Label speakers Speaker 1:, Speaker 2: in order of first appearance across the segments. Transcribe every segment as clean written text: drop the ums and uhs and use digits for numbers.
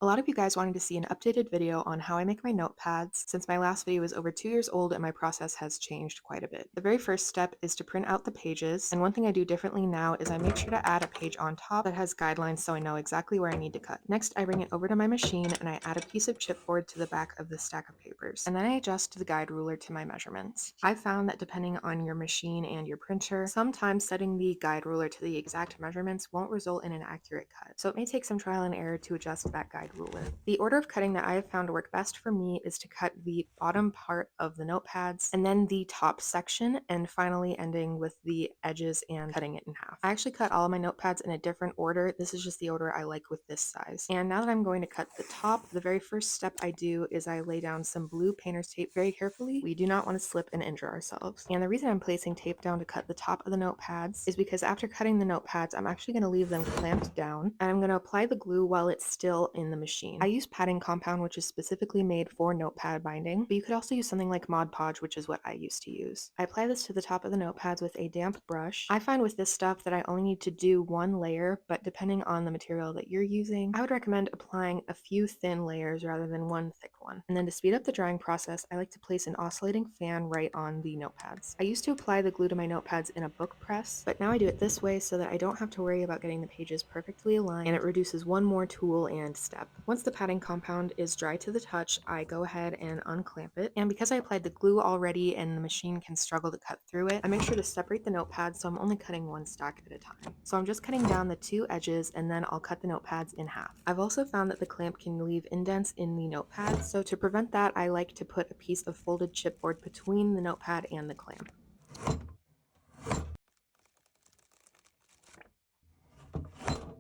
Speaker 1: A lot of you guys wanted to see an updated video on how I make my notepads since my last video was over 2 years old and my process has changed quite a bit. The very first step is to print out the pages, and one thing I do differently now is I make sure to add a page on top that has guidelines so I know exactly where I need to cut. Next, I bring it over to my machine and I add a piece of chipboard to the back of the stack of papers, and then I adjust the guide ruler to my measurements. I found that depending on your machine and your printer, sometimes setting the guide ruler to the exact measurements won't result in an accurate cut, so it may take some trial and error to adjust that guide ruler. The order of cutting that I have found to work best for me is to cut the bottom part of the notepads and then the top section, and finally ending with the edges and cutting it in half. I actually cut all of my notepads in a different order. This is just the order I like with this size. And now that I'm going to cut the top, the very first step I do is I lay down some blue painter's tape very carefully. We do not want to slip and injure ourselves. And the reason I'm placing tape down to cut the top of the notepads is because after cutting the notepads, I'm actually going to leave them clamped down and I'm going to apply the glue while it's still in the machine. I use padding compound, which is specifically made for notepad binding, but you could also use something like Mod Podge, which is what I used to use. I apply this to the top of the notepads with a damp brush. I find with this stuff that I only need to do one layer, but depending on the material that you're using, I would recommend applying a few thin layers rather than one thick one. And then to speed up the drying process, I like to place an oscillating fan right on the notepads. I used to apply the glue to my notepads in a book press, but now I do it this way so that I don't have to worry about getting the pages perfectly aligned, and it reduces one more tool and step. Once the padding compound is dry to the touch, I go ahead and unclamp it, and because I applied the glue already and the machine can struggle to cut through it, I make sure to separate the notepads so I'm only cutting one stack at a time. So I'm just cutting down the two edges and then I'll cut the notepads in half. I've also found that the clamp can leave indents in the notepads, so to prevent that, I like to put a piece of folded chipboard between the notepad and the clamp.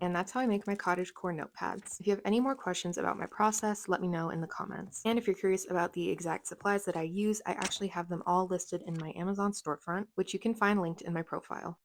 Speaker 1: And that's how I make my cottagecore notepads. If you have any more questions about my process, let me know in the comments. And if you're curious about the exact supplies that I use, I actually have them all listed in my Amazon storefront, which you can find linked in my profile.